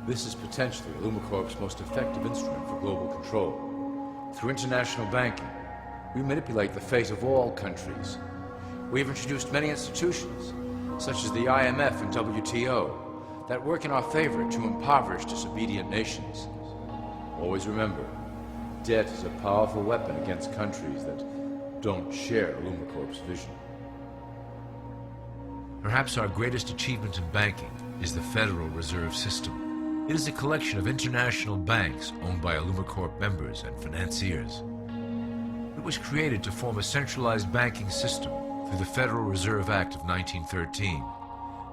This is potentially Lumacorp's most effective instrument for global control. Through international banking, we manipulate the fate of all countries. We have introduced many institutions, such as the IMF and WTO, that work in our favor to impoverish disobedient nations. Always remember, debt is a powerful weapon against countries that don't share Lumacorp's vision. Perhaps our greatest achievement in banking is the Federal Reserve System. It is a collection of international banks owned by Lumacorp members and financiers. It was created to form a centralized banking system through the Federal Reserve Act of 1913,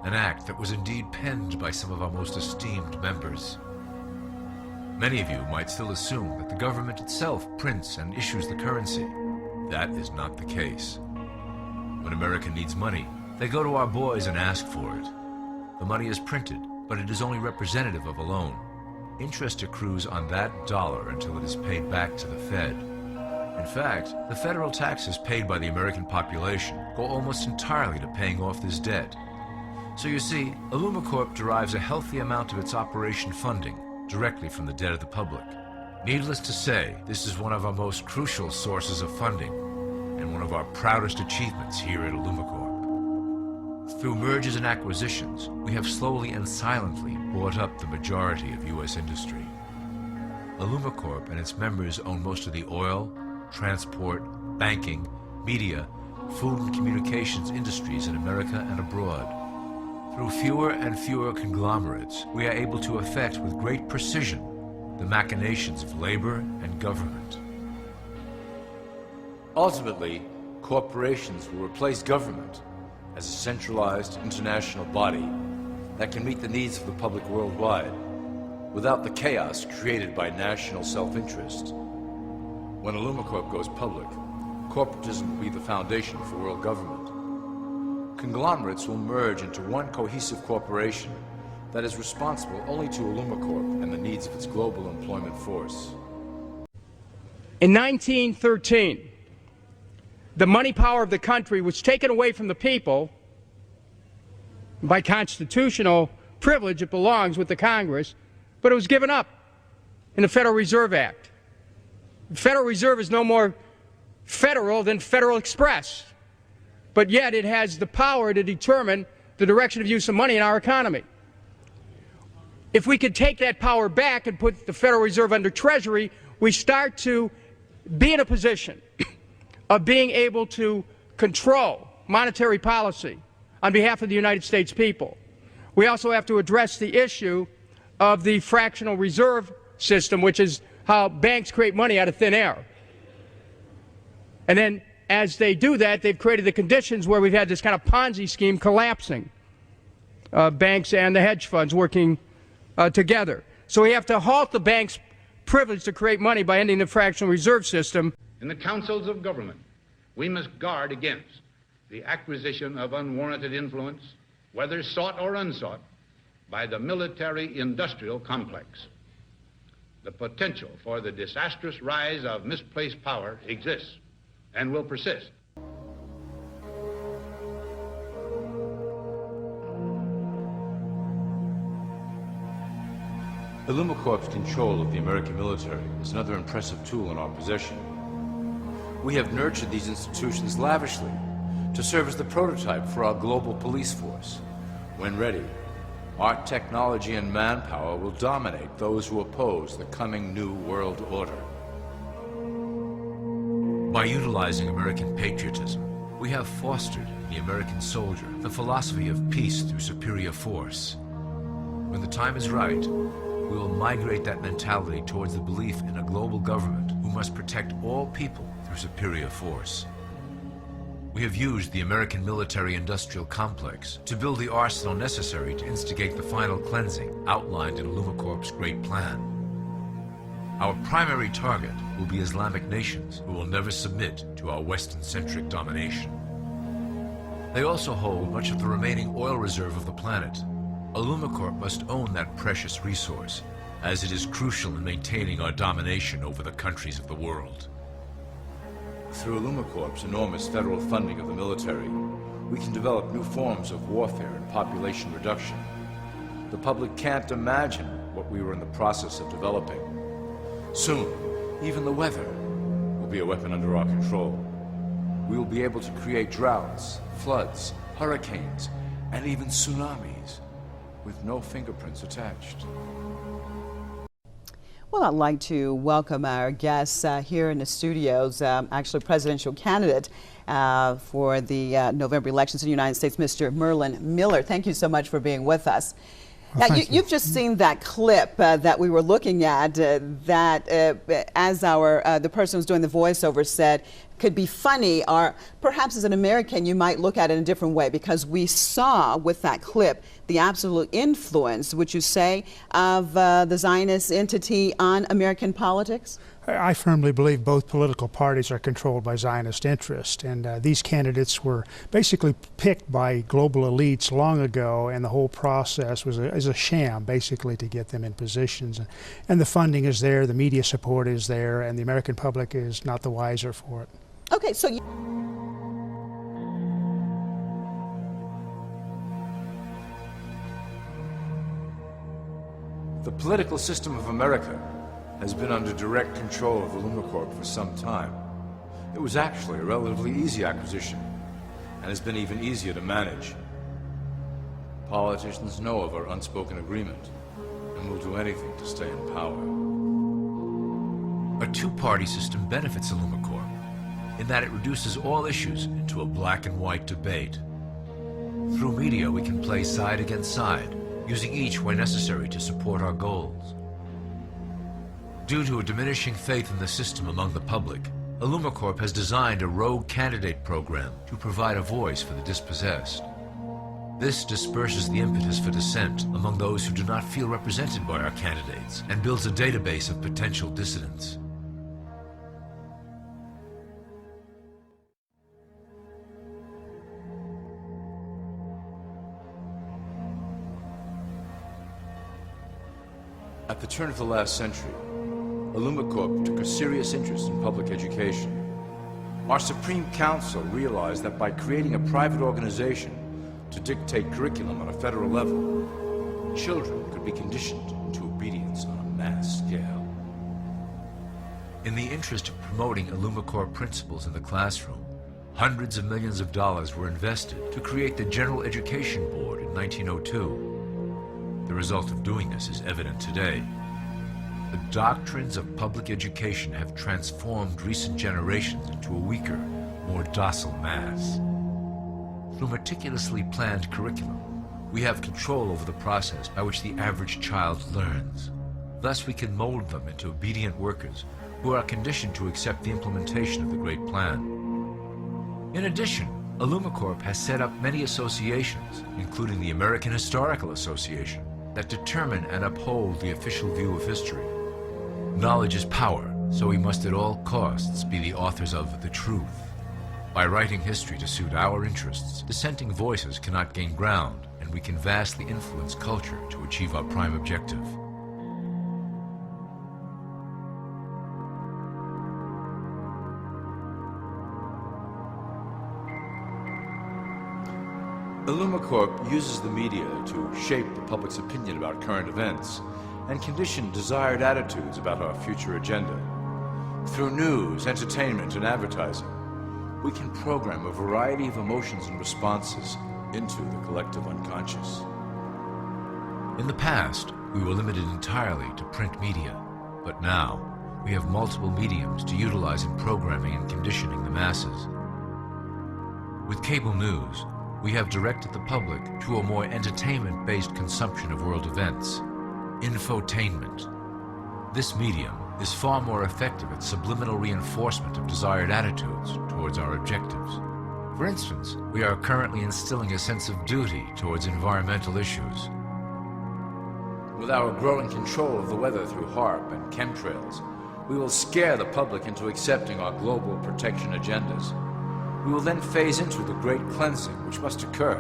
an act that was indeed penned by some of our most esteemed members. Many of you might still assume that the government itself prints and issues the currency. That is not the case. When America needs money, they go to our boys and ask for it. The money is printed, but it is only representative of a loan. Interest accrues on that dollar until it is paid back to the Fed. In fact, the federal taxes paid by the American population go almost entirely to paying off this debt. So you see, Lumacorp derives a healthy amount of its operation funding directly from the debt of the public. Needless to say, this is one of our most crucial sources of funding and one of our proudest achievements here at Lumacorp. Through mergers and acquisitions, we have slowly and silently bought up the majority of U.S. industry. Lumacorp and its members own most of the oil, transport, banking, media, food and communications industries in America and abroad. Through fewer and fewer conglomerates, we are able to effect with great precision the machinations of labor and government. Ultimately, corporations will replace government as a centralized international body that can meet the needs of the public worldwide without the chaos created by national self-interest. When Lumacorp goes public, corporatism will be the foundation for world government. Conglomerates will merge into one cohesive corporation that is responsible only to Lumacorp and the needs of its global employment force. In 1913, the money power of the country was taken away from the people. By constitutional privilege, it belongs with the Congress, but it was given up in the Federal Reserve Act. The Federal Reserve is no more federal than Federal Express, but yet it has the power to determine the direction of use of money in our economy. If we could take that power back and put the Federal Reserve under Treasury, we start to be in a position of being able to control monetary policy on behalf of the United States people. We also have to address the issue of the fractional reserve system, which is how banks create money out of thin air. And then as they do that, they've created the conditions where we've had this kind of Ponzi scheme collapsing, banks and the hedge funds working together. So we have to halt the bank's privilege to create money by ending the fractional reserve system. In the councils of government, we must guard against the acquisition of unwarranted influence, whether sought or unsought, by the military-industrial complex. The potential for the disastrous rise of misplaced power exists and will persist. Lumacorp's control of the American military is another impressive tool in our possession. We have nurtured these institutions lavishly to serve as the prototype for our global police force. When ready, our technology and manpower will dominate those who oppose the coming new world order. By utilizing American patriotism, we have fostered in the American soldier the philosophy of peace through superior force. When the time is right, we will migrate that mentality towards the belief in a global government who must protect all people through superior force. We have used the American military-industrial complex to build the arsenal necessary to instigate the final cleansing outlined in Lumacorp's great plan. Our primary target will be Islamic nations who will never submit to our Western-centric domination. They also hold much of the remaining oil reserve of the planet. Lumacorp must own that precious resource, as it is crucial in maintaining our domination over the countries of the world. Through Lumacorp's enormous federal funding of the military, we can develop new forms of warfare and population reduction. The public can't imagine what we were in the process of developing. Soon, even the weather will be a weapon under our control. We will be able to create droughts, floods, hurricanes, and even tsunamis with no fingerprints attached. Well, I'd like to welcome our guests here in the studios, actually presidential candidate for the November elections in the United States, Mr. Merlin Miller. Thank you so much for being with us. Now, you've just seen that clip that we were looking at that as the person who's doing the voiceover said could be funny, or perhaps as an American you might look at it in a different way, because we saw with that clip the absolute influence, would you say, of the Zionist entity on American politics? I firmly believe both political parties are controlled by Zionist interest, and these candidates were basically picked by global elites long ago, and the whole process was a sham, basically, to get them in positions. And the funding is there, the media support is there, and the American public is not the wiser for it. Okay, so The political system of America has been under direct control of the LumaCorp for some time. It was actually a relatively easy acquisition, and has been even easier to manage. Politicians know of our unspoken agreement, and will do anything to stay in power. A two-party system benefits the LumaCorp in that it reduces all issues into a black and white debate. Through media, we can play side against side, using each where necessary to support our goals. Due to a diminishing faith in the system among the public, LumaCorp has designed a rogue candidate program to provide a voice for the dispossessed. This disperses the impetus for dissent among those who do not feel represented by our candidates and builds a database of potential dissidents. At the turn of the last century, LumaCorp took a serious interest in public education. Our Supreme Council realized that by creating a private organization to dictate curriculum on a federal level, children could be conditioned into obedience on a mass scale. In the interest of promoting LumaCorp principles in the classroom, hundreds of millions of dollars were invested to create the General Education Board in 1902. The result of doing this is evident today. The doctrines of public education have transformed recent generations into a weaker, more docile mass. Through meticulously planned curriculum, we have control over the process by which the average child learns. Thus, we can mold them into obedient workers who are conditioned to accept the implementation of the Great Plan. In addition, LumaCorp has set up many associations, including the American Historical Association, that determine and uphold the official view of history. Knowledge is power, so we must at all costs be the authors of the truth. By writing history to suit our interests, dissenting voices cannot gain ground, and we can vastly influence culture to achieve our prime objective. LumaCorp uses the media to shape the public's opinion about current events and condition desired attitudes about our future agenda. Through news, entertainment, and advertising, we can program a variety of emotions and responses into the collective unconscious. In the past, we were limited entirely to print media, but now we have multiple mediums to utilize in programming and conditioning the masses. With cable news, we have directed the public to a more entertainment-based consumption of world events, infotainment. This medium is far more effective at subliminal reinforcement of desired attitudes towards our objectives. For instance, we are currently instilling a sense of duty towards environmental issues. With our growing control of the weather through HAARP and chemtrails, we will scare the public into accepting our global protection agendas. We will then phase into the great cleansing which must occur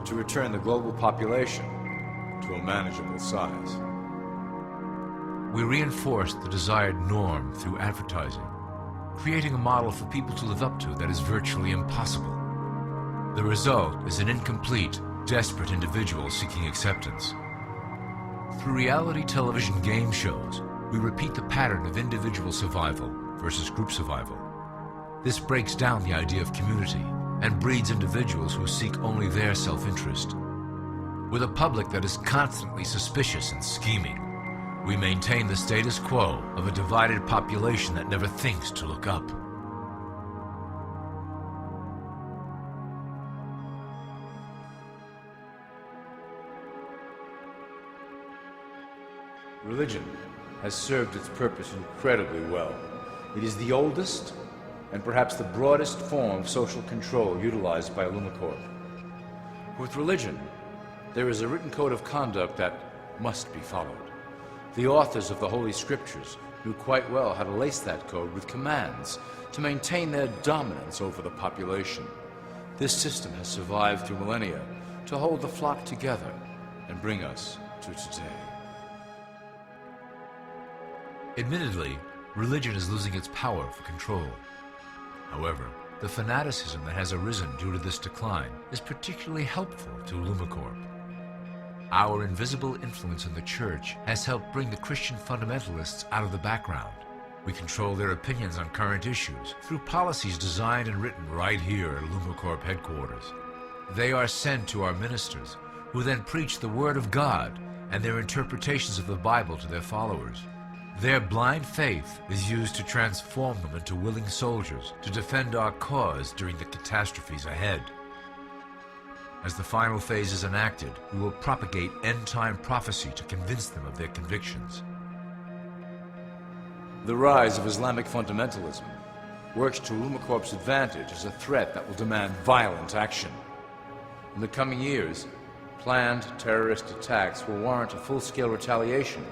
to return the global population to a manageable size. We reinforce the desired norm through advertising, creating a model for people to live up to that is virtually impossible. The result is an incomplete, desperate individual seeking acceptance. Through reality television game shows, we repeat the pattern of individual survival versus group survival. This breaks down the idea of community and breeds individuals who seek only their self-interest. With a public that is constantly suspicious and scheming, we maintain the status quo of a divided population that never thinks to look up. Religion has served its purpose incredibly well. It is the oldest and perhaps the broadest form of social control utilized by LumaCorp. With religion, there is a written code of conduct that must be followed. The authors of the Holy Scriptures knew quite well how to lace that code with commands to maintain their dominance over the population. This system has survived through millennia to hold the flock together and bring us to today. Admittedly, religion is losing its power for control. However, the fanaticism that has arisen due to this decline is particularly helpful to LumaCorp. Our invisible influence in the church has helped bring the Christian fundamentalists out of the background. We control their opinions on current issues through policies designed and written right here at LumaCorp headquarters. They are sent to our ministers, who then preach the Word of God and their interpretations of the Bible to their followers. Their blind faith is used to transform them into willing soldiers to defend our cause during the catastrophes ahead. As the final phase is enacted, we will propagate end-time prophecy to convince them of their convictions. The rise of Islamic fundamentalism works to LumaCorp's advantage as a threat that will demand violent action. In the coming years, planned terrorist attacks will warrant a full-scale retaliation